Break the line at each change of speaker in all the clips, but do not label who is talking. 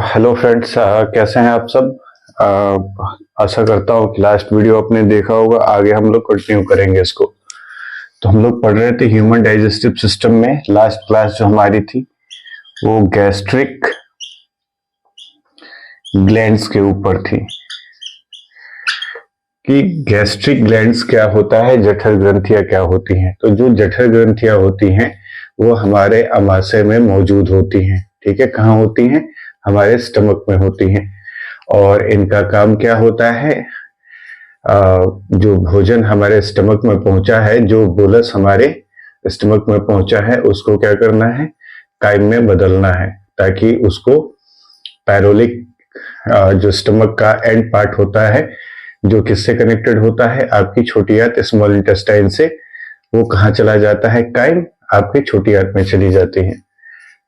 Hello friends, कैसे हैं आप सब। आशा करता हूँ कि लास्ट वीडियो आपने देखा होगा। आगे हम लोग कंटिन्यू करेंगे इसको। तो हम लोग पढ़ रहे थे ह्यूमन डाइजेस्टिव सिस्टम में। लास्ट क्लास जो हमारी थी वो गैस्ट्रिक ग्लैंड्स के ऊपर थी कि गैस्ट्रिक ग्लैंड्स क्या होता है, जठर ग्रंथियां क्या होती हैं। तो जो जठर ग्रंथियां होती हैं वो हमारे अमाशय में मौजूद होती हैं। ठीक है, कहाँ होती हैं? हमारे स्टमक में होती हैं। और इनका काम क्या होता है? जो भोजन हमारे स्टमक में पहुंचा है, जो बोलस हमारे स्टमक में पहुंचा है, उसको क्या करना है? काइम में बदलना है, ताकि उसको पैरोलिक जो स्टमक का एंड पार्ट होता है, जो किससे कनेक्टेड होता है? आपकी छोटी आंत स्मॉल इंटेस्टाइन से। वो कहाँ चला जाता है? काइम आपके छोटी आंत में चली जाती है।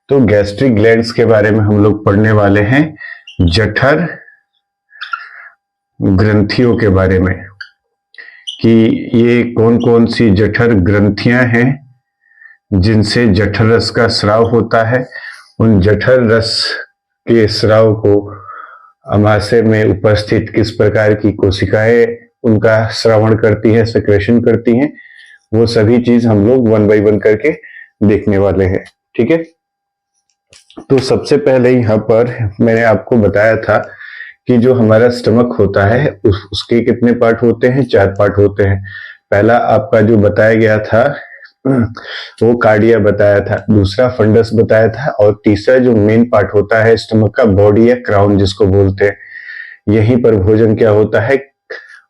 तो गैस्ट्रिक ग्लैंड्स के बारे में हम लोग पढ़ने वाले हैं, जठर ग्रंथियों के बारे में, कि ये कौन कौन सी जठर ग्रंथियां हैं जिनसे जठर रस का स्राव होता है। उन जठर रस के स्राव को अमाशय में उपस्थित किस प्रकार की कोशिकाएं उनका श्रवण करती है, सेक्रेशन करती हैं, वो सभी चीज हम लोग वन बाय वन करके देखने वाले हैं। ठीक है, तो सबसे पहले यहाँ पर मैंने आपको बताया था कि जो हमारा स्टमक होता है उसके कितने पार्ट होते हैं? 4 पार्ट होते हैं। पहला आपका जो बताया गया था वो कार्डिया बताया था, दूसरा फंडस बताया था, और तीसरा जो मेन पार्ट होता है स्टमक का, बॉडी या क्राउन जिसको बोलते हैं। यहीं पर भोजन क्या होता है?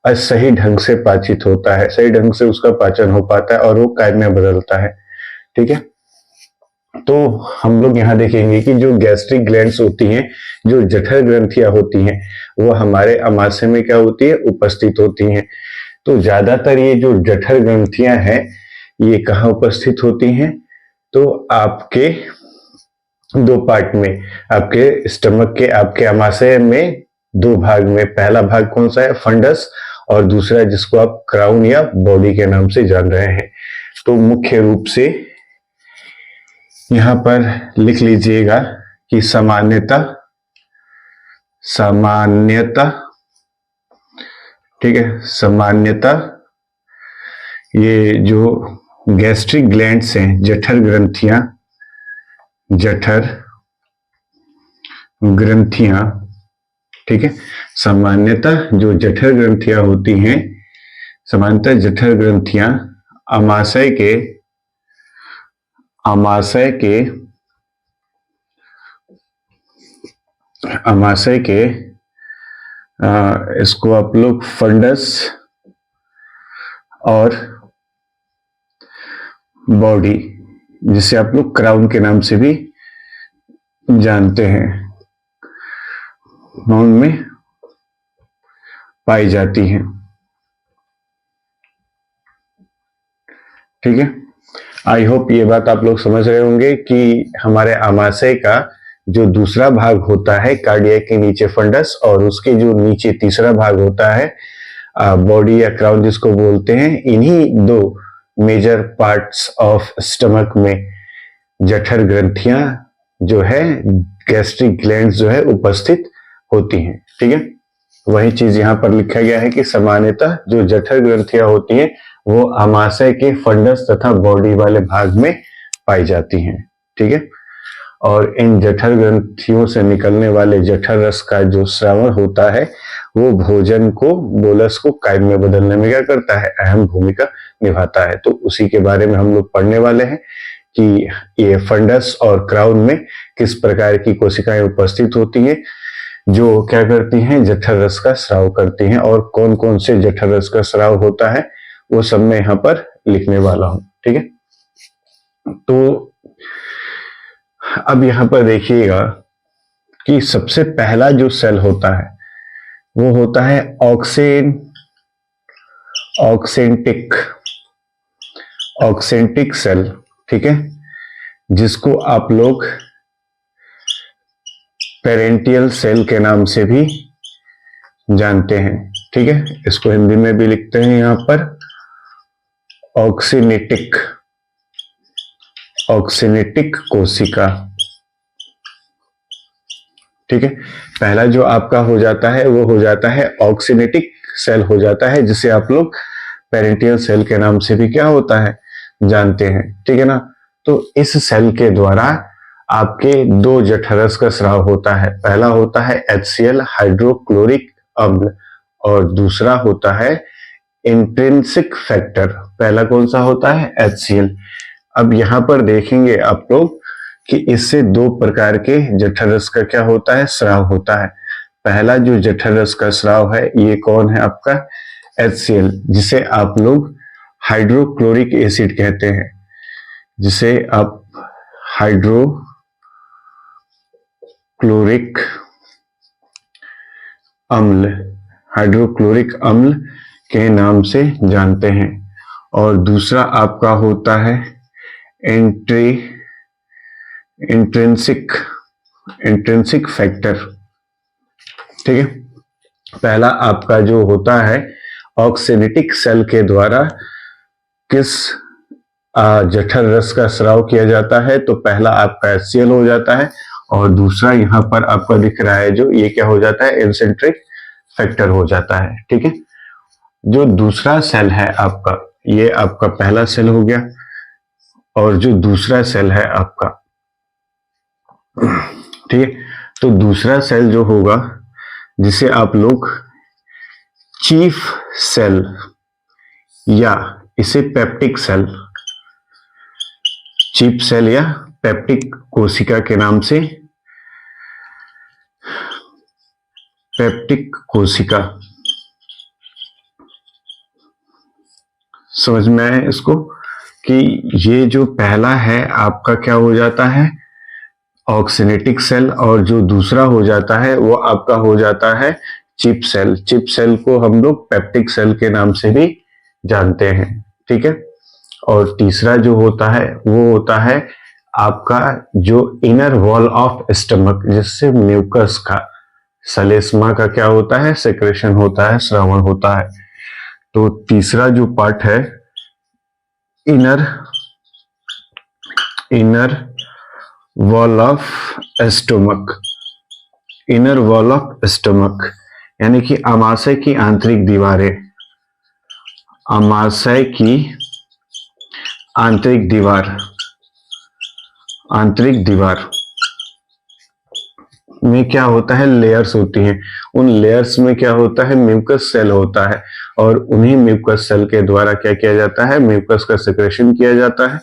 सही ढंग से पाचित होता है, सही ढंग से उसका पाचन हो पाता है और वो कायम में बदलता है। ठीक है, तो हम लोग यहाँ देखेंगे कि जो गैस्ट्रिक ग्लैंड्स होती हैं, जो जठर ग्रंथियां होती हैं, वो हमारे अमाशय में क्या होती है? उपस्थित होती हैं। तो ज्यादातर ये जो जठर ग्रंथियां हैं ये कहाँ उपस्थित होती हैं? तो आपके 2 पार्ट में, आपके स्टमक के, आपके अमाशय में 2 भाग में। पहला भाग कौन सा है? फंडस, और दूसरा जिसको आप क्राउन या बॉडी के नाम से जान रहे हैं। तो मुख्य रूप से यहां पर लिख लीजिएगा कि सामान्यतः ठीक है, सामान्यतः ये जो गैस्ट्रिक ग्लैंड्स हैं, जठर ग्रंथियां, ठीक है, सामान्यतः जो जठर ग्रंथियां होती हैं, सामान्यतः जठर ग्रंथियां अमाशय के इसको आप लोग फंडस और बॉडी, जिसे आप लोग क्राउन के नाम से भी जानते हैं, उनमें पाई जाती हैं। ठीक है, आई होप ये बात आप लोग समझ रहे होंगे कि हमारे अमाशय का जो दूसरा भाग होता है कार्डिया के नीचे फंडस, और उसके जो नीचे तीसरा भाग होता है बॉडी या क्राउन जिसको बोलते हैं, इन्हीं 2 मेजर पार्ट्स ऑफ स्टमक में जठर ग्रंथियां जो है, गैस्ट्रिक ग्लैंड्स जो है, उपस्थित होती हैं। ठीक है, वही चीज यहां पर लिखा गया है कि सामान्यतः जो जठर ग्रंथियां होती हैं वो अमाशय के फंडस तथा बॉडी वाले भाग में पाई जाती हैं। ठीक है, और इन जठर ग्रंथियों से निकलने वाले जठर रस का जो श्रावण होता है वो भोजन को, बोलस को कायम में बदलने में क्या करता है? अहम भूमिका निभाता है। तो उसी के बारे में हम लोग पढ़ने वाले हैं कि ये फंडस और क्राउन में किस प्रकार की कोशिकाएं उपस्थित होती हैं जो क्या करती हैं? जठर रस का स्राव करती हैं, और कौन कौन से जठर रस का स्राव होता है वो सब मैं यहां पर लिखने वाला हूं। ठीक है, तो अब यहां पर देखिएगा कि सबसे पहला जो सेल होता है वो होता है ऑक्सेंटिक सेल। ठीक है, जिसको आप लोग पेरेंटियल सेल के नाम से भी जानते हैं। ठीक है, इसको हिंदी में भी लिखते हैं यहां पर ऑक्सीनेटिक ऑक्सिनेटिक कोशिका। ठीक है, पहला जो आपका हो जाता है वो हो जाता है ऑक्सिनेटिक सेल हो जाता है, जिसे आप लोग पेरेंटियल सेल के नाम से भी क्या होता है जानते हैं। ठीक है ना, तो इस सेल के द्वारा आपके दो जठरस का स्राव होता है। पहला होता है HCl हाइड्रोक्लोरिक अम्ल और दूसरा होता है इंट्रिंसिक फैक्टर। पहला कौन सा होता है HCl। अब यहां पर देखेंगे आप लोग कि इससे दो प्रकार के जठरस का क्या होता है स्राव होता है। पहला जो जठरस का स्राव है ये कौन है आपका HCl, जिसे आप लोग हाइड्रोक्लोरिक एसिड कहते हैं, जिसे आप हाइड्रोक्लोरिक अम्ल के नाम से जानते हैं। और दूसरा आपका होता है इंट्रिंसिक फैक्टर। ठीक है, पहला आपका जो होता है ऑक्सिनेटिक सेल के द्वारा किस जठर रस का स्राव किया जाता है, तो पहला आपका HCl हो जाता है और दूसरा यहां पर आपका दिख रहा है जो ये क्या हो जाता है इंट्रिंसिक फैक्टर हो जाता है। ठीक है, जो दूसरा सेल है आपका, ये आपका पहला सेल हो गया और जो दूसरा सेल है आपका, ठीक है, तो दूसरा सेल जो होगा जिसे आप लोग चीफ सेल या इसे पेप्टिक सेल, चीफ सेल या पेप्टिक कोशिका के नाम से, पेप्टिक कोशिका, समझ में आए इसको कि ये जो पहला है आपका क्या हो जाता है ऑक्सिनेटिक सेल और जो दूसरा हो जाता है वो आपका हो जाता है चिप सेल। चिप सेल को हम लोग पेप्टिक सेल के नाम से भी जानते हैं। ठीक है, और तीसरा जो होता है वो होता है आपका जो इनर वॉल ऑफ स्टमक, जिससे म्यूकस का सलेस्मा का क्या होता है सेक्रेशन होता है, श्रावण होता है। तो तीसरा जो पार्ट है inner wall of stomach, inner wall of stomach यानी कि आमाशय की आंतरिक दीवारें, आमाशय की आंतरिक दीवार में क्या होता है लेयर्स होती हैं। उन लेयर्स में क्या होता है म्यूकस सेल होता है और उन्हीं म्यूकस सेल के द्वारा क्या किया जाता है म्यूकस का सेक्रेशन किया जाता है।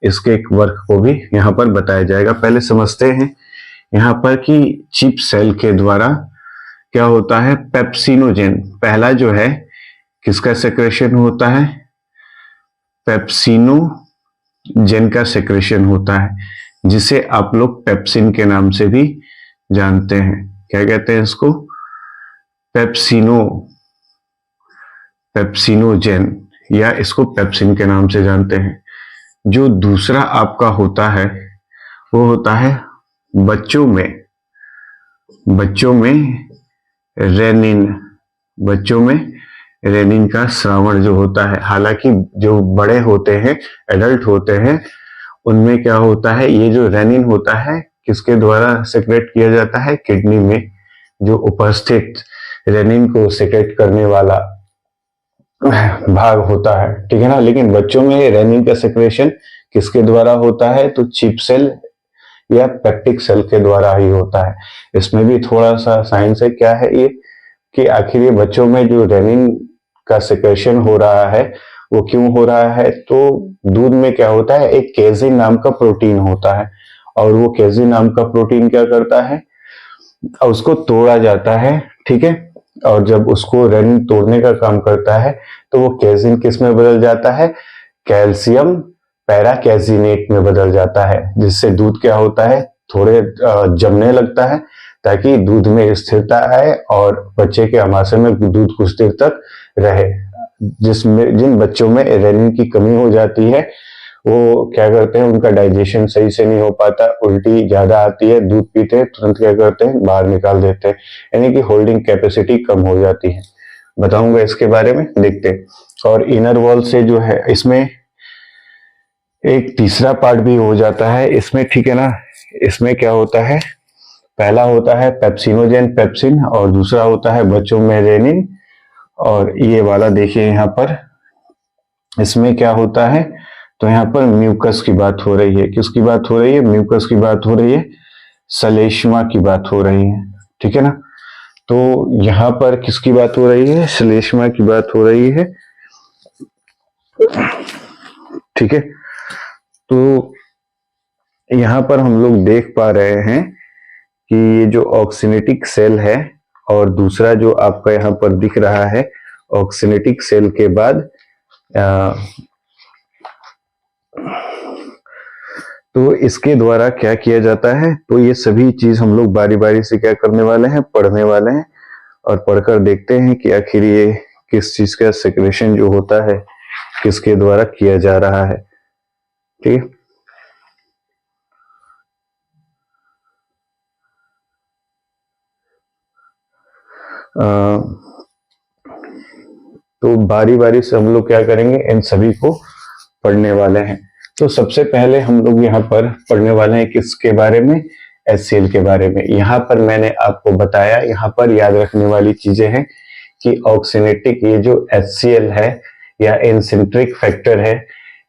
इसके एक वर्क को भी यहाँ पर बताया जाएगा। पहले समझते हैं यहाँ पर कि चिप सेल के द्वारा क्या होता है पेप्सिनोजेन, पहला जो है किसका सेक्रेशन होता है पेप्सिनोजेन का सेक्रेशन होता है, जिसे आप लोग पेप्सिन के नाम से भी जानते हैं। क्या कहते हैं इसको पेप्सिनोजेन या इसको पेप्सिन के नाम से जानते हैं। जो दूसरा आपका होता है वो होता है बच्चों में रेनिन का स्रावण जो होता है। हालांकि जो बड़े होते हैं एडल्ट होते हैं उनमें क्या होता है ये जो रेनिन होता है किसके द्वारा सेक्रेट किया जाता है किडनी में जो उपस्थित रेनिन को सेक्रेट करने वाला भाग होता है। ठीक है ना, लेकिन बच्चों में रेनिन का सेक्रेशन किसके द्वारा होता है तो चिप सेल या पेप्टिक सेल के द्वारा ही होता है। इसमें भी थोड़ा सा साइंस है, क्या है ये कि आखिर ये बच्चों में जो रेनिन का सेक्रेशन हो रहा है वो क्यों हो रहा है, तो दूध में क्या होता है एक केजिन नाम का प्रोटीन होता है और वो केजिन नाम का प्रोटीन क्या करता है उसको तोड़ा जाता है। ठीक है, और जब उसको रेनिन तोड़ने का काम करता है तो वो केजिन किस में बदल जाता है कैल्शियम पैराकेजिनेट में बदल जाता है, जिससे दूध क्या होता है थोड़े जमने लगता है ताकि दूध में स्थिरता आए और बच्चे के आमाशय में दूध कुछ देर तक रहे। जिन बच्चों में रेनिन की कमी हो जाती है वो क्या करते हैं उनका डाइजेशन सही से नहीं हो पाता, उल्टी ज्यादा आती है, दूध पीते हैं तुरंत क्या करते हैं बाहर निकाल देते हैं, यानी कि होल्डिंग कैपेसिटी कम हो जाती है। बताऊंगा इसके बारे में, देखते हैं। और इनर वॉल से जो है एक तीसरा पार्ट भी हो जाता है इसमें, ठीक है ना। इसमें क्या होता है, पहला होता है पेप्सिनोजेन पेप्सिन और दूसरा होता है बच्चों में रेनिन। और ये वाला देखिए यहाँ पर, इसमें क्या होता है, तो यहाँ पर म्यूकस की बात हो रही है। किसकी बात हो रही है, म्यूकस की बात हो रही है, श्लेष्मा की बात हो रही है, ठीक है ना। तो यहाँ पर किसकी बात हो रही है, श्लेष्मा की बात हो रही है, ठीक है। तो यहाँ पर हम लोग देख पा रहे हैं कि ये जो ऑक्सिनेटिक सेल है और दूसरा जो आपका यहाँ पर दिख रहा है ऑक्सिनेटिक सेल के बाद तो इसके द्वारा क्या किया जाता है, तो ये सभी चीज हम लोग बारी बारी से क्या करने वाले हैं, पढ़ने वाले हैं और पढ़कर देखते हैं कि आखिर ये किस चीज का सेक्रेशन जो होता है किसके द्वारा किया जा रहा है, ठीक है। तो बारी बारी से हम लोग क्या करेंगे, इन सभी को पढ़ने वाले हैं। तो सबसे पहले हम लोग यहाँ पर पढ़ने वाले हैं किसके बारे में, HCl के बारे में। यहाँ पर मैंने आपको बताया, यहाँ पर याद रखने वाली चीजें हैं कि ऑक्सिनेटिक ये जो HCl है या इंसेंट्रिक फैक्टर है,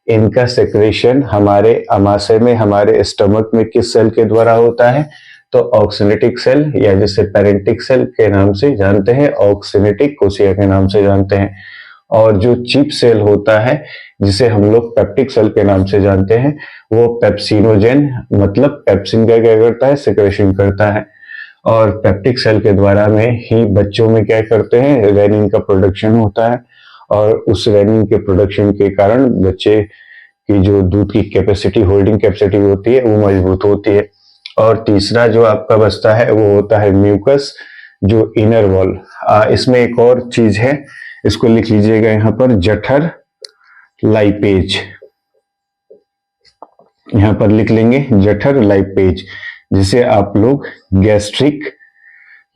इनका सेक्रेशन हमारे आमाशय में, हमारे स्टमक में किस सेल के द्वारा होता है, तो ऑक्सिनेटिक सेल या जिसे पेरेंटिक सेल के नाम से जानते हैं, ऑक्सिनेटिक कोशिका के नाम से जानते हैं। और जो चीप सेल होता है जिसे हम लोग पेप्टिक सेल के नाम से जानते हैं, वो पेप्सिनोजेन मतलब पेप्सिन का क्या करता है, सेक्रेशन करता है। और पेप्टिक सेल के द्वारा में ही बच्चों में क्या करते हैं, रेनिन का प्रोडक्शन होता है और उस रेनिन के प्रोडक्शन के कारण बच्चे की जो दूध की कैपेसिटी, होल्डिंग कैपेसिटी होती है, वो मजबूत होती है। और तीसरा जो आपका बचता है वो होता है म्यूकस, जो इनर वॉल। इसमें एक और चीज है, इसको लिख लीजिएगा यहाँ पर, जठर लाइपेज, यहाँ पर लिख लेंगे जठर लाइपेज, जिसे आप लोग गैस्ट्रिक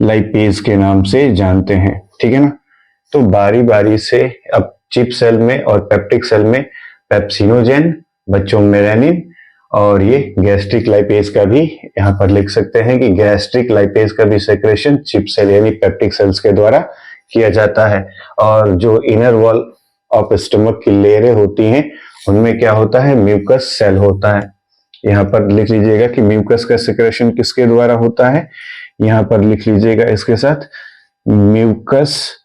लाइपेज के नाम से जानते हैं, ठीक है ना। तो बारी बारी से अब चिप सेल में और पेप्टिक सेल में पेप्सिनोजेन, बच्चों में रेनिन, और ये गैस्ट्रिक लाइपेज का भी यहाँ पर लिख सकते हैं कि गैस्ट्रिक लाइपेज का भी सेक्रेशन चिप सेल यानी पेप्टिक सेल्स के द्वारा किया जाता है। और जो इनर वॉल ऑफ स्टमक की लेयरें होती हैं उनमें क्या होता है, म्यूकस सेल होता है। यहाँ पर लिख लीजिएगा कि म्यूकस का सेक्रेशन किसके द्वारा होता है, यहाँ पर लिख लीजिएगा इसके साथ, म्यूकस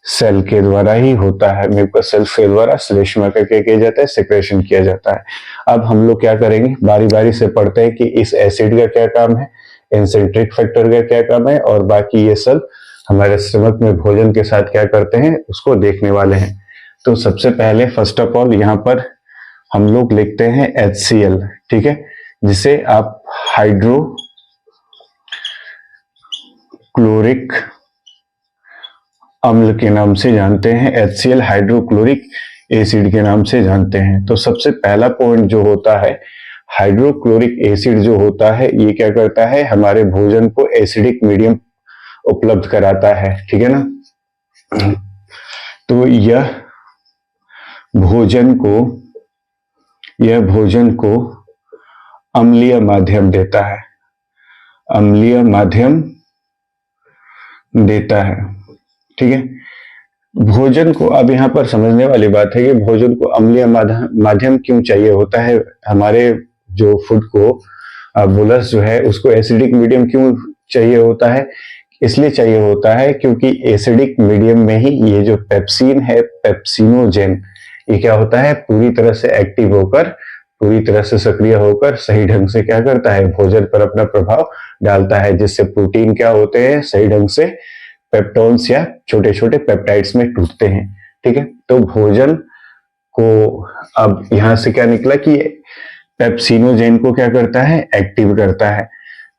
सेल के द्वारा ही होता है। म्यूकस सेल के द्वारा श्लेष्मा का क्या किया जाता है, सेक्रेशन किया जाता है। अब हम लोग क्या करेंगे, बारी बारी से पढ़ते हैं कि इस एसिड का क्या काम है, इंसेंट्रिक फैक्टर का क्या काम है, और बाकी ये सब हमारे स्टमक में भोजन के साथ क्या करते हैं उसको देखने वाले हैं। तो सबसे पहले फर्स्ट ऑफ ऑल यहाँ पर हम लोग लिखते हैं HCl, ठीक है, जिसे आप हाइड्रोक्लोरिक अम्ल के नाम से जानते हैं, HCl हाइड्रोक्लोरिक एसिड के नाम से जानते हैं। तो सबसे पहला पॉइंट जो होता है, हाइड्रोक्लोरिक एसिड जो होता है ये क्या करता है, हमारे भोजन को एसिडिक मीडियम उपलब्ध कराता है, ठीक है ना। तो यह भोजन को अम्लीय माध्यम देता है, अम्लीय माध्यम देता है, ठीक है। भोजन को, अब यहाँ पर समझने वाली बात है कि भोजन को अम्लीय माध्यम क्यों चाहिए होता है, हमारे जो फूड को बोलस जो है उसको एसिडिक मीडियम क्यों चाहिए होता है, इसलिए चाहिए होता है क्योंकि एसिडिक मीडियम में ही ये जो पेप्सिन है, पेप्सिनोजेन, ये क्या होता है, पूरी तरह से एक्टिव होकर, पूरी तरह से सक्रिय होकर सही ढंग से क्या करता है, भोजन पर अपना प्रभाव डालता है, जिससे प्रोटीन क्या होते हैं, सही ढंग से पेप्टोन्स या छोटे छोटे पेप्टाइड्स में टूटते हैं, ठीक है। तो भोजन को अब यहां से क्या निकला कि पेप्सिनोजेन को क्या करता है, एक्टिव करता है,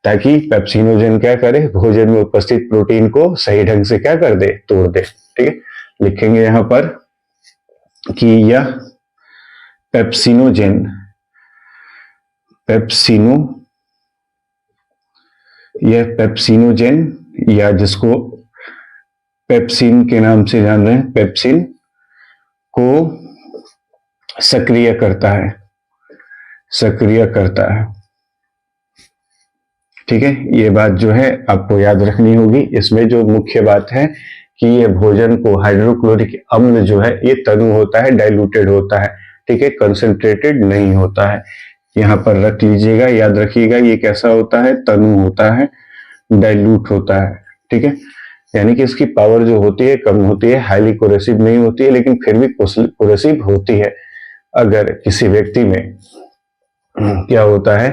ताकि पेप्सिनोजेन क्या करे, भोजन में उपस्थित प्रोटीन को सही ढंग से क्या कर दे, तोड़ दे, ठीक है। लिखेंगे यहां पर कि यह पेप्सिनोजेन, यह पेप्सिनोजेन या जिसको पेप्सिन के नाम से जान रहे हैं, पेप्सिन को सक्रिय करता है, सक्रिय करता है। ठीक है, ये बात जो है आपको याद रखनी होगी। इसमें जो मुख्य बात है कि ये भोजन को हाइड्रोक्लोरिक अम्ल जो है ये तनु होता है, डाइल्यूटेड होता है। ठीक है, कंसंट्रेटेड नहीं होता है। यहाँ पर रख लीजिएगा, याद रखिएगा, ये कैसा होता है, तनु होता है, डाइल्यूट होता है। ठीक है, यानी कि इसकी पावर जो होती है कम होती है, हाईली कोरेसिव नहीं होती है, लेकिन फिर भी कोरेसिव होती है। अगर किसी व्यक्ति में क्या होता है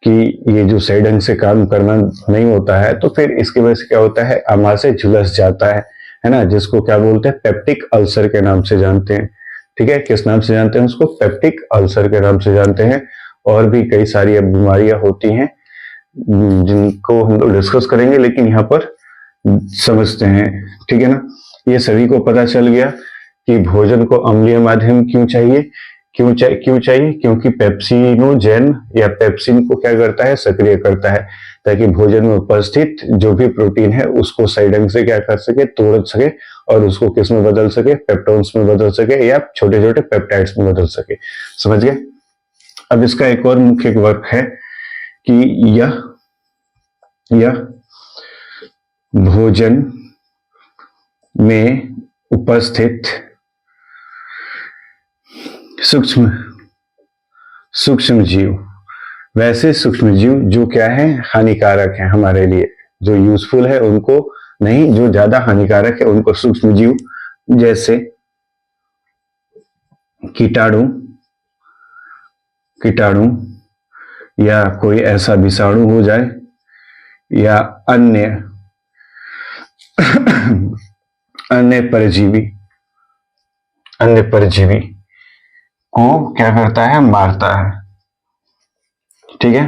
कि ये जो सही ढंग से काम करना नहीं होता है, तो फिर इसकी वजह से क्या होता है, आमाशय झुलस जाता है ना, जिसको क्या बोलते हैं, पेप्टिक अल्सर के नाम से जानते हैं। ठीक है, किस नाम से जानते हैं उसको, पेप्टिक अल्सर के नाम से जानते हैं। और भी कई सारी अब बीमारियां होती हैं जिनको हम लोग डिस्कस करेंगे, लेकिन यहाँ पर समझते हैं। ठीक है ना, ये सभी को पता चल गया कि भोजन को अम्लीय माध्यम क्यों चाहिए, क्यों चाहिए, क्योंकि पेप्सिनोजेन या पेप्सिन को क्या करता है, सक्रिय करता है, ताकि भोजन में उपस्थित जो भी प्रोटीन है उसको सही ढंग से क्या कर सके, तोड़ सके, और उसको किस में बदल सके, पेप्टोन्स में बदल सके, या छोटे छोटे पेप्टाइड्स में बदल सके। समझ गए। अब इसका एक और मुख्य वर्क है कि यह भोजन में उपस्थित सूक्ष्म जीव, वैसे सूक्ष्म जीव जो क्या है, हानिकारक है हमारे लिए, जो यूजफुल है उनको नहीं, जो ज्यादा हानिकारक है उनको सूक्ष्म जीव, जैसे कीटाणु या कोई ऐसा विषाणु हो जाए, या अन्य परजीवी को क्या करता है, मारता है। ठीक है,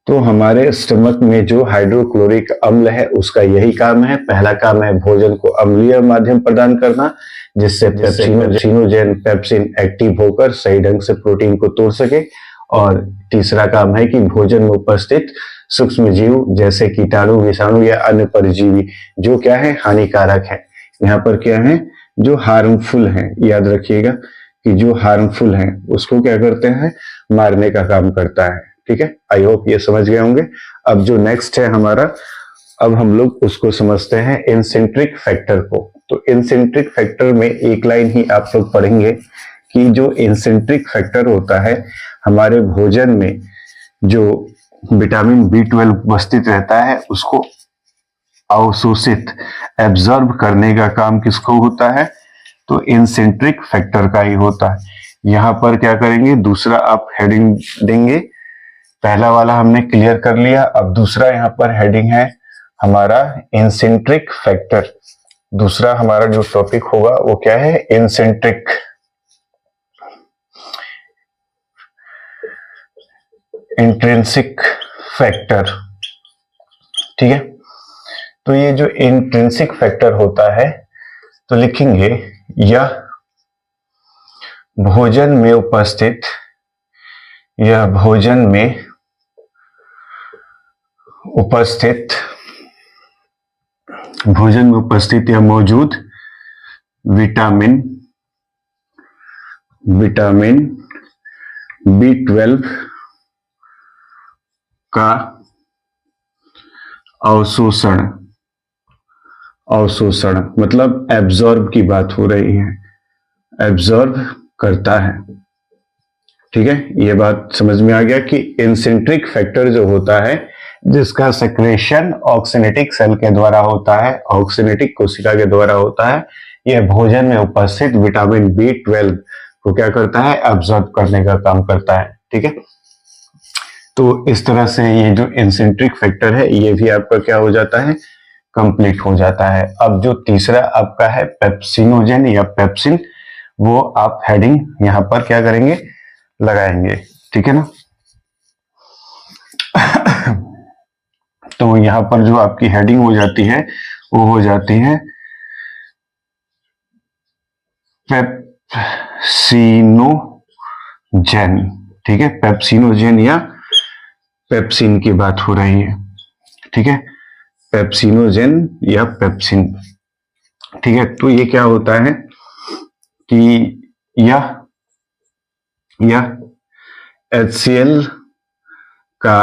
तो हमारे स्टमक में जो हाइड्रोक्लोरिक अम्ल है उसका यही काम है। पहला काम है भोजन को अम्लीय माध्यम प्रदान करना, जिससे पेप्सिनोजेन पेप्सिन एक्टिव होकर सही ढंग से प्रोटीन को तोड़ सके। और तीसरा काम है कि भोजन में उपस्थित सूक्ष्म जीव जैसे कीटाणु, विषाणु या अन्य परजीवी जो क्या है, हानिकारक है। यहाँ पर क्या है, जो हार्मफुल है, याद रखिएगा कि जो हार्मफुल है उसको क्या करते हैं, मारने का काम करता है। ठीक है, आई होप ये समझ गए होंगे। अब जो नेक्स्ट है हमारा, अब हम लोग उसको समझते हैं इंसेंट्रिक फैक्टर को। तो इंसेंट्रिक फैक्टर में एक लाइन ही आप लोग पढ़ेंगे कि जो इंसेंट्रिक फैक्टर होता है हमारे भोजन में, जो विटामिन B12 उपस्थित रहता है उसको अवशोषित, एब्जॉर्ब करने का काम किसको होता है, तो इंसेंट्रिक फैक्टर का ही होता है। यहां पर क्या करेंगे, दूसरा आप हेडिंग देंगे। पहला वाला हमने क्लियर कर लिया, अब दूसरा यहां पर हेडिंग है हमारा इंसेंट्रिक फैक्टर। दूसरा हमारा जो टॉपिक होगा वो क्या है, इंसेंट्रिक इंट्रिंसिक फैक्टर। ठीक है, तो ये जो इंट्रिंसिक फैक्टर होता है, तो लिखेंगे यह भोजन में उपस्थित या मौजूद विटामिन B12 का अवशोषण मतलब एब्जॉर्ब की बात हो रही है, एब्जॉर्ब करता है। ठीक है, ये बात समझ में आ गया कि इंसेंट्रिक फैक्टर जो होता है जिसका सेक्रेशन ऑक्सिनेटिक सेल के द्वारा होता है, ऑक्सिनेटिक कोशिका के द्वारा होता है, यह भोजन में उपस्थित विटामिन B12 को क्या करता है, एब्जॉर्ब करने का काम करता है। ठीक है, तो इस तरह से ये जो इंसेंट्रिक फैक्टर है ये भी आपका क्या हो जाता है, कंप्लीट हो जाता है। अब जो तीसरा आपका है पेप्सिनोजेन या पेप्सिन, वो आप हेडिंग यहां पर क्या करेंगे, लगाएंगे। ठीक है ना, तो यहां पर जो आपकी हेडिंग हो जाती है वो हो जाती है पेप्सिनोजेन। ठीक है, पेप्सिनोजेन या पेप्सिन की बात हो रही है। ठीक है, पेप्सिनोजेन या पेप्सिन। ठीक है, तो ये क्या होता है कि यह HCl का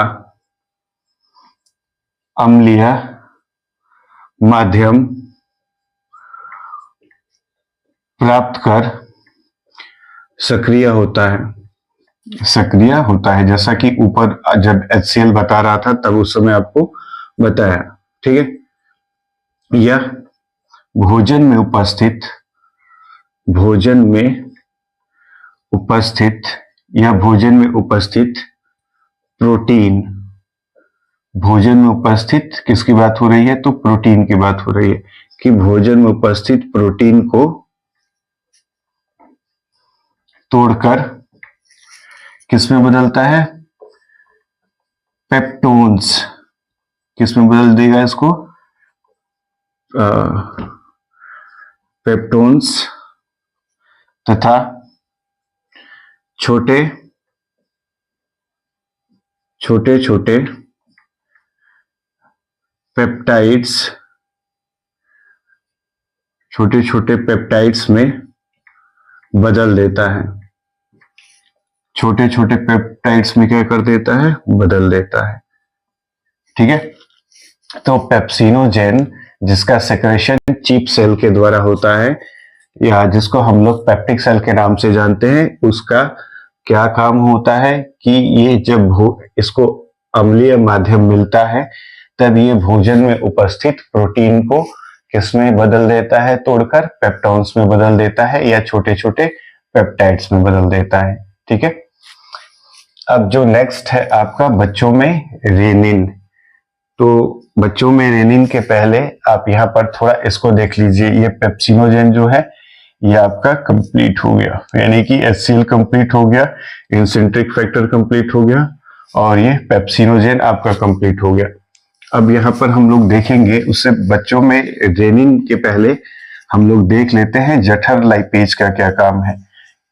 अम्लीय माध्यम प्राप्त कर सक्रिय होता है, जैसा कि ऊपर जब HCl बता रहा था तब उस समय आपको बताया। ठीक है, यह भोजन में उपस्थित प्रोटीन, भोजन में उपस्थित किसकी बात हो रही है, तो प्रोटीन की बात हो रही है कि भोजन में उपस्थित प्रोटीन को तोड़कर किसमें बदलता है, पेप्टोन्स, किसमें बदल देगा इसको, पेप्टोन्स तथा छोटे छोटे पेप्टाइड्स में बदल देता है। छोटे छोटे पेप्टाइड्स में क्या कर देता है, बदल देता है। ठीक है, तो पेप्सिनोजेन जिसका सेक्रेशन चीप सेल के द्वारा होता है या जिसको हम लोग पेप्टिक सेल के नाम से जानते हैं, उसका क्या काम होता है कि ये जब इसको अम्लीय माध्यम मिलता है तब ये भोजन में उपस्थित प्रोटीन को किसमें बदल देता है, तोड़कर पेप्टोन्स में बदल देता है या छोटे छोटे पेप्टाइड्स में बदल देता है। ठीक है, अब जो नेक्स्ट है आपका बच्चों में रेनिन। तो बच्चों में रेनिन के पहले आप यहाँ पर थोड़ा इसको देख लीजिए। ये पेप्सिनोजेन जो है ये आपका कंप्लीट हो गया, यानी कि HCl कंप्लीट हो गया, इंसेंट्रिक फैक्टर कंप्लीट हो गया और ये पेप्सिनोजेन आपका कंप्लीट हो गया। अब यहाँ पर हम लोग देखेंगे, उससे बच्चों में रेनिन के पहले हम लोग देख लेते हैं जठर लाइपेज का क्या काम है।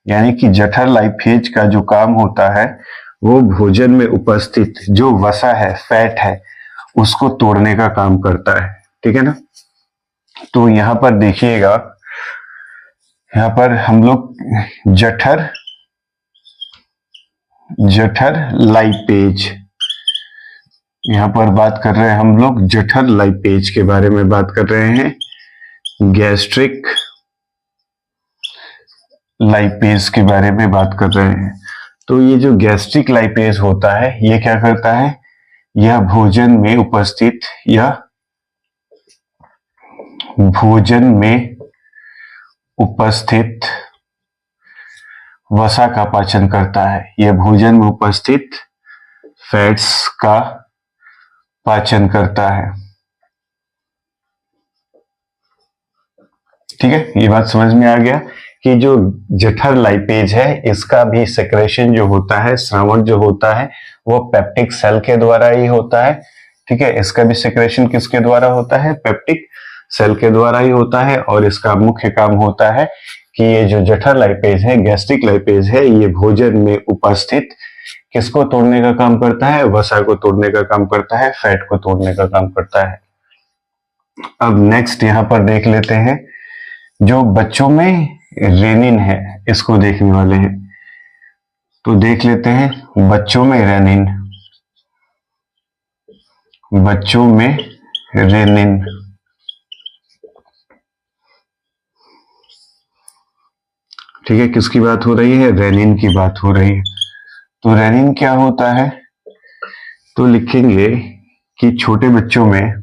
यानी कि जठर लाइपेज का जो काम होता है वो भोजन में उपस्थित जो वसा है, फैट है, उसको तोड़ने का काम करता है। ठीक है ना, तो यहाँ पर देखिएगा, यहाँ पर हम लोग जठर लाइपेज यहाँ पर बात कर रहे हैं, हम लोग जठर लाइपेज के बारे में बात कर रहे हैं, गैस्ट्रिक लाइपेज के बारे में बात कर रहे हैं। तो ये जो गैस्ट्रिक लाइपेज होता है ये क्या करता है, यह भोजन में उपस्थित वसा का पाचन करता है। यह भोजन में उपस्थित फैट्स का पाचन करता है। ठीक है, ये बात समझ में आ गया कि जो जठर लाइपेज है इसका भी सेक्रेशन जो होता है, स्रावण जो होता है वो पेप्टिक सेल के द्वारा ही होता है। ठीक है, इसका भी सेक्रेशन किसके द्वारा होता है, पेप्टिक सेल के द्वारा ही होता है। और इसका मुख्य काम होता है कि ये जो जठर लाइपेज है, गैस्ट्रिक लाइपेज है, ये भोजन में उपस्थित किसको तोड़ने का काम करता है, वसा को तोड़ने का काम करता है, फैट को तोड़ने का काम करता है। अब नेक्स्ट यहाँ पर देख लेते हैं जो बच्चों में रेनिन है, इसको देखने वाले हैं। तो देख लेते हैं बच्चों में रेनिन, ठीक है, किसकी बात हो रही है, रेनिन की बात हो रही है। तो रेनिन क्या होता है, तो लिखेंगे कि छोटे बच्चों में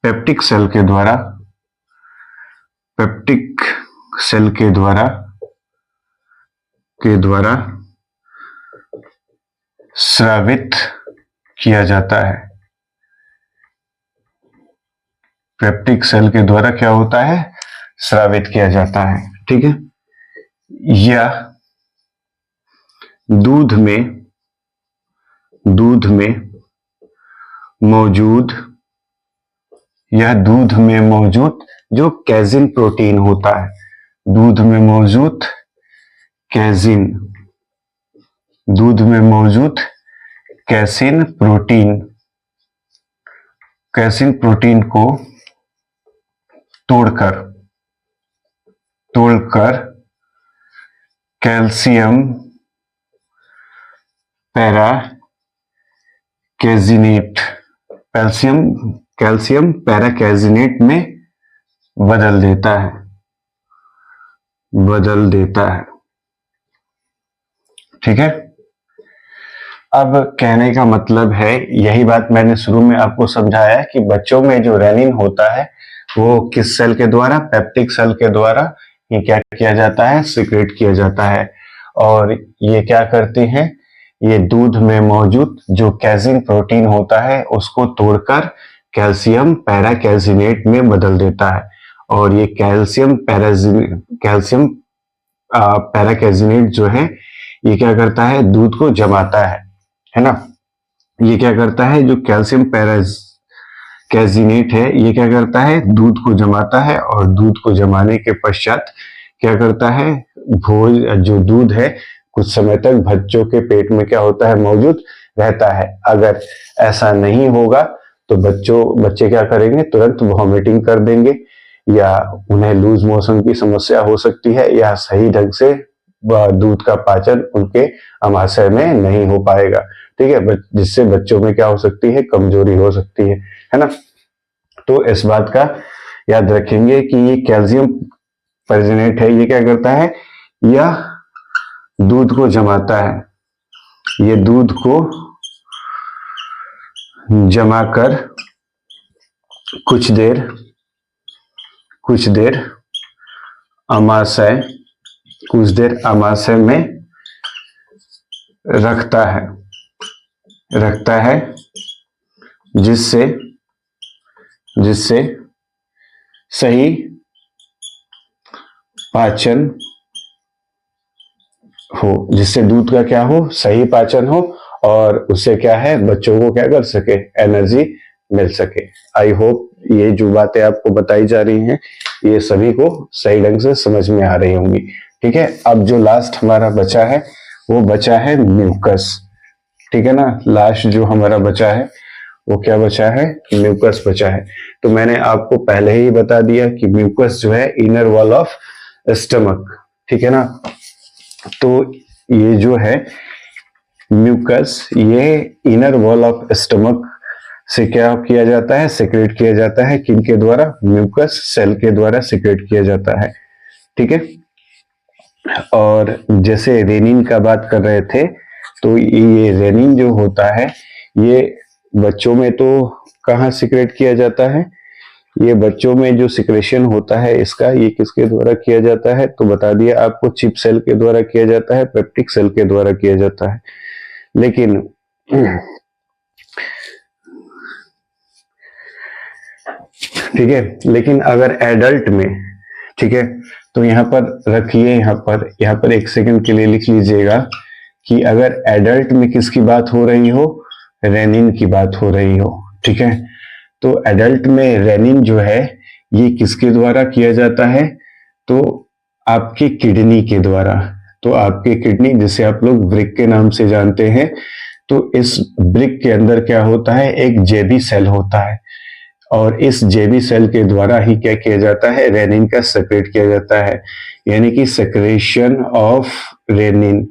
पेप्टिक सेल के द्वारा स्रावित किया जाता है। पेप्टिक सेल के द्वारा क्या होता है, स्रावित किया जाता है। ठीक है, या दूध में मौजूद जो कैजिन प्रोटीन होता है, दूध में मौजूद कैसिन प्रोटीन कैसिन प्रोटीन को तोड़कर कैल्शियम पैराकेजिनेट कैल्शियम पैराकेजिनेट में बदल देता है। ठीक है। अब कहने का मतलब है, यही बात मैंने शुरू में आपको समझाया कि बच्चों में जो रेनिन होता है वो किस सेल के द्वारा, पेप्टिक सेल के द्वारा ये क्या किया जाता है, सिक्रेट किया जाता है। और ये क्या करती हैं, ये दूध में मौजूद जो कैसिन प्रोटीन होता है उसको तोड़कर कैल्शियम पैराकेजिनेट में बदल देता है। और ये कैल्शियम पैराकेजिनेट जो है ये क्या करता है, दूध को जमाता है ना। ये क्या करता है, जो कैल्शियम पैराकेजिनेट है ये क्या करता है, दूध को जमाता है। और दूध को जमाने के पश्चात क्या करता है, जो दूध है कुछ समय तक बच्चों के पेट में क्या होता है, मौजूद रहता है। अगर ऐसा नहीं होगा तो बच्चे क्या करेंगे, तुरंत वॉमिटिंग कर देंगे, या उन्हें लूज मोशन की समस्या हो सकती है, या सही ढंग से दूध का पाचन उनके आमाशय में नहीं हो पाएगा। ठीक है, जिससे बच्चों में क्या हो सकती है, कमजोरी हो सकती है ना। तो इस बात का याद रखेंगे कि ये कैल्शियम पैराकेजिनेट है, ये क्या करता है, यह दूध को जमाता है। ये दूध को जमाकर कुछ देर आमाशय में रखता है, जिससे सही पाचन हो, जिससे दूध का क्या हो, सही पाचन हो, और उससे क्या है, बच्चों को क्या कर सके, एनर्जी मिल सके। आई होप ये जो बातें आपको बताई जा रही हैं ये सभी को सही ढंग से समझ में आ रही होंगी। ठीक है। अब जो लास्ट हमारा बचा है वो बचा है म्यूकस। ठीक है ना, लास्ट जो हमारा बचा है वो क्या बचा है, म्यूकस बचा है। तो मैंने आपको पहले ही बता दिया कि म्यूकस जो है इनर वॉल ऑफ स्टमक। ठीक है ना। तो ये जो है म्यूकस, ये इनर वॉल ऑफ स्टमक से क्या किया जाता है, सिक्रेट किया जाता है। किनके द्वारा, म्यूकस सेल के द्वारा सिक्रेट किया जाता है। ठीक है। और जैसे रेनिन का बात कर रहे थे, तो ये रेनिन जो होता है ये बच्चों में तो कहाँ सिक्रेट किया जाता है, ये बच्चों में जो सिक्रेशन होता है इसका, ये किसके द्वारा किया जाता है, तो बता दिया आपको, चिप सेल के द्वारा किया जाता है, पेप्टिक सेल के द्वारा किया जाता है। लेकिन ठीक है, लेकिन अगर एडल्ट में, ठीक है, तो यहाँ पर रखिए, यहाँ पर एक सेकंड के लिए लिख लीजिएगा कि अगर एडल्ट में किसकी बात हो रही हो, रेनिन की बात हो रही हो। ठीक है। तो एडल्ट में रेनिन जो है ये किसके द्वारा किया जाता है, तो आपके किडनी के द्वारा। तो आपके किडनी, जिसे आप लोग ब्रिक के नाम से जानते हैं, तो इस ब्रिक के अंदर क्या होता है, एक जेबी सेल होता है, और इस जेबी सेल के द्वारा ही क्या किया जाता है, रेनिन का सेक्रेट किया जाता है। यानी कि सेक्रेशन ऑफ रेनिन,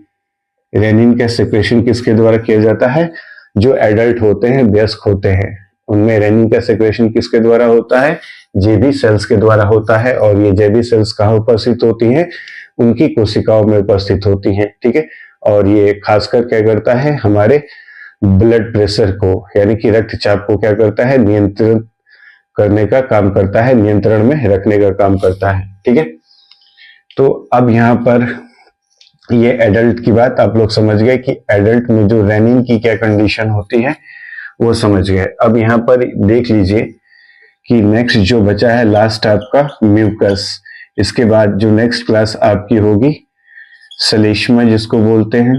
रेनिन का सेक्रेशन किसके द्वारा किया जाता है, जो एडल्ट होते हैं, वयस्क होते हैं, उनमें रेनिन का सेक्रेशन किसके द्वारा होता है, जेबी सेल्स के द्वारा होता है। और ये जेबी सेल्स कहाँ उपस्थित होती हैं, उनकी कोशिकाओं में उपस्थित होती हैं। ठीक है। और ये खासकर क्या करता है, हमारे ब्लड प्रेशर को, यानी कि रक्तचाप को क्या करता है, नियंत्रित करने का काम करता है, नियंत्रण में रखने का काम करता है। ठीक है। तो अब यहाँ पर ये एडल्ट की बात आप लोग समझ गए कि एडल्ट में जो रेनिन की क्या कंडीशन होती है वो समझ गए। अब यहाँ पर देख लीजिए कि नेक्स्ट जो बचा है लास्ट आपका म्यूकस। इसके बाद जो नेक्स्ट क्लास आपकी होगी श्लेष्मा जिसको बोलते हैं।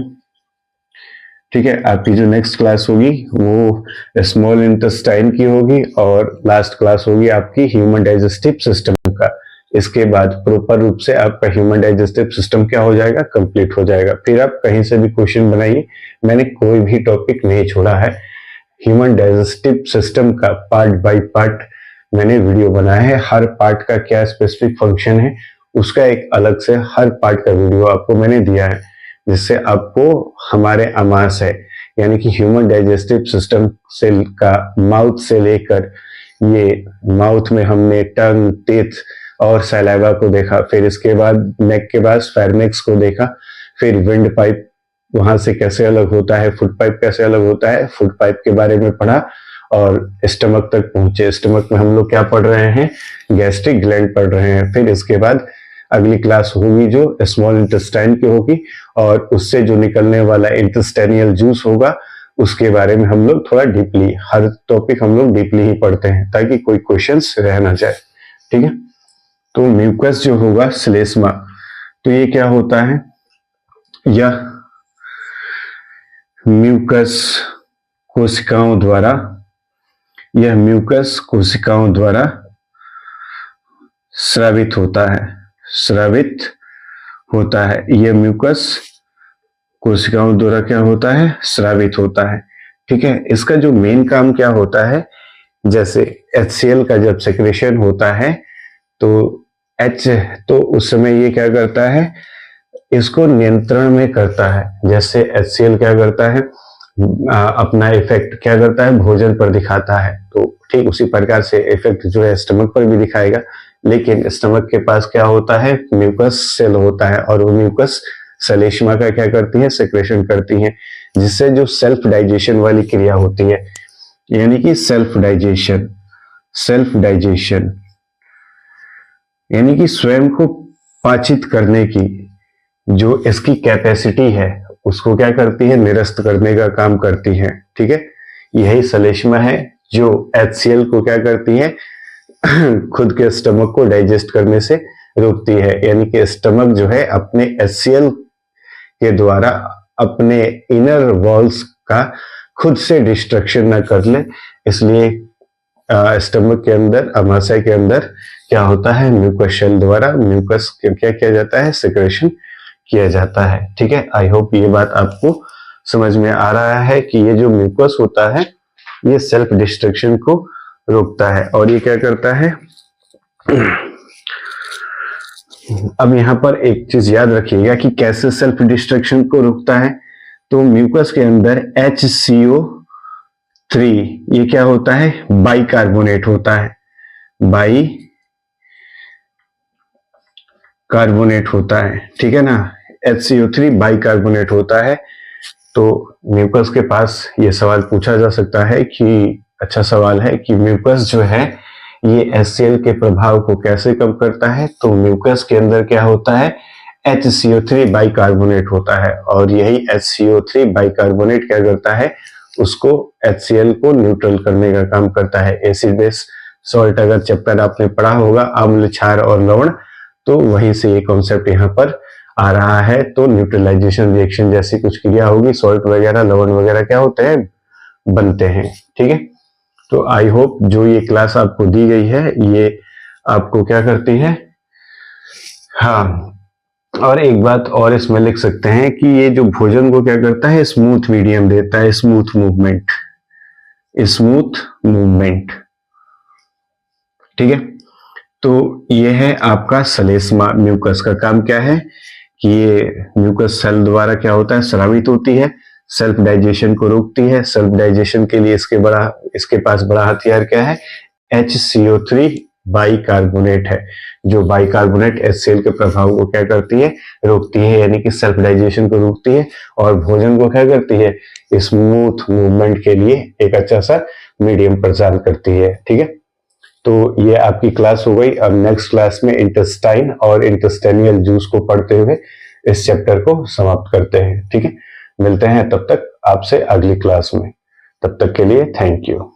ठीक है। आपकी जो नेक्स्ट क्लास होगी वो स्मॉल इंटेस्टाइन की होगी, और लास्ट क्लास होगी आपकी ह्यूमन डाइजेस्टिव सिस्टम का। इसके बाद प्रॉपर रूप से आपका ह्यूमन डाइजेस्टिव सिस्टम क्या हो जाएगा, कंप्लीट हो जाएगा। फिर आप कहीं से भी क्वेश्चन बनाइए, मैंने कोई भी टॉपिक नहीं छोड़ा है। ह्यूमन डाइजेस्टिव सिस्टम का पार्ट बाय पार्ट मैंने वीडियो बनाया है। हर पार्ट का क्या स्पेसिफिक फंक्शन है उसका एक अलग से हर पार्ट का वीडियो आपको मैंने दिया है, जिससे आपको हमारे आमाशय यानी कि ह्यूमन डाइजेस्टिव सिस्टम से का माउथ से लेकर ये माउथ में हमने टंग, टीथ और सैलाइवा को देखा, फिर इसके बाद नेक के पास फेर्निक्स को देखा, फिर विंड पाइप वहां से कैसे अलग होता है, फुट पाइप कैसे अलग होता है, फुट पाइप के बारे में पढ़ा और स्टमक तक पहुंचे। स्टमक में हम लोग क्या पढ़ रहे हैं, गैस्ट्रिक ग्लैंड पढ़ रहे हैं। फिर इसके बाद अगली क्लास होगी जो स्मॉल इंटेस्टाइन की होगी और उससे जो निकलने वाला इंटेस्टाइनियल जूस होगा उसके बारे में हम लोग थोड़ा डीपली, हर टॉपिक हम लोग डीपली ही पढ़ते हैं ताकि कोई क्वेश्चंस रह ना जाए। ठीक है, तो म्यूकस जो होगा श्लेष्मा, तो ये क्या होता है, यह म्यूकस कोशिकाओं द्वारा, यह म्यूकस कोशिकाओं द्वारा स्रावित होता है, स्रावित होता है। यह म्यूकस कोशिकाओं द्वारा क्या होता है, स्रावित होता है। ठीक है, इसका जो मेन काम क्या होता है, जैसे HCl का जब सेक्रेशन होता है तो तो उस समय ये क्या करता है, इसको नियंत्रण में करता है। जैसे HCl क्या करता है, अपना इफेक्ट क्या करता है, भोजन पर दिखाता है, तो ठीक उसी प्रकार से इफेक्ट जो है स्टमक पर भी दिखाएगा। लेकिन स्टमक के पास क्या होता है, म्यूकस सेल होता है और वो म्यूकस श्लेष्मा का क्या करती है, सेक्रेशन करती है, जिससे जो सेल्फ डाइजेशन वाली क्रिया होती है, यानी कि सेल्फ डाइजेशन, सेल्फ डाइजेशन यानी कि स्वयं को पाचित करने की जो इसकी कैपेसिटी है उसको क्या करती है, निरस्त करने का काम करती है। ठीक है, यही श्लेष्मा है जो HCl को क्या करती है, खुद के स्टमक को डाइजेस्ट करने से रोकती है। यानी कि स्टमक जो है अपने HCl के द्वारा अपने इनर वॉल्स का खुद से डिस्ट्रक्शन ना कर ले, इसलिए स्टमक के अंदर, आमाशय के अंदर क्या होता है, म्यूकस शेल द्वारा म्यूकस क्या किया जाता है, सेक्रेशन किया जाता है। ठीक है, आई होप ये बात आपको समझ में आ रहा है कि ये जो म्यूकस होता है ये सेल्फ डिस्ट्रक्शन को रोकता है और ये क्या करता है। अब यहाँ पर एक चीज याद रखिएगा कि कैसे सेल्फ डिस्ट्रक्शन को रोकता है। तो म्यूकस के अंदर HCO3 ये क्या होता है, बाइकार्बोनेट होता है, बाइकार्बोनेट होता है। ठीक है ना, HCO3 बाइकार्बोनेट होता है। तो म्यूकस के पास ये सवाल पूछा जा सकता है कि, अच्छा सवाल है कि म्यूकस जो है ये HCl के प्रभाव को कैसे कम करता है। तो म्यूकस के अंदर क्या होता है, HCO3 बाइकार्बोनेट होता है और यही HCO3 बाइकार्बोनेट क्या करता है, उसको HCl को न्यूट्रल करने का काम करता है। एसिड बेस सॉल्ट अगर चैप्टर आपने पढ़ा होगा, अम्ल, क्षार और लवण, तो वहीं से ये कॉन्सेप्ट यहाँ पर आ रहा है। तो न्यूट्रलाइजेशन रिएक्शन जैसी कुछ क्रिया होगी, सॉल्ट वगैरह, लवण वगैरह क्या होते हैं, बनते हैं। ठीक है, तो आई होप जो ये क्लास आपको दी गई है ये आपको क्या करती है, हाँ, और एक बात और इसमें लिख सकते हैं कि ये जो भोजन को क्या करता है, स्मूथ मीडियम देता है, स्मूथ मूवमेंट, स्मूथ मूवमेंट। ठीक है, तो ये है आपका श्लेष्मा। म्यूकस का काम क्या है कि ये म्यूकस सेल द्वारा क्या होता है, स्रावित होती है, सेल्फ डाइजेशन को रोकती है। सेल्फ डाइजेशन के लिए इसके पास बड़ा हथियार क्या है, HCO3 बाइकार्बोनेट है, जो बाइकार्बोनेट HCl के प्रभाव को क्या करती है, रोकती है, यानी कि सेल्फ डाइजेशन को रोकती है और भोजन को क्या करती है, स्मूथ मूवमेंट के लिए एक अच्छा सा मीडियम प्रदान करती है। ठीक है, तो ये आपकी क्लास हो गई। अब नेक्स्ट क्लास में इंटेस्टाइन और इंटेस्टाइनियल जूस को पढ़ते हुए इस चैप्टर को समाप्त करते हैं। ठीक है, मिलते हैं तब तक आपसे अगली क्लास में, तब तक के लिए थैंक यू।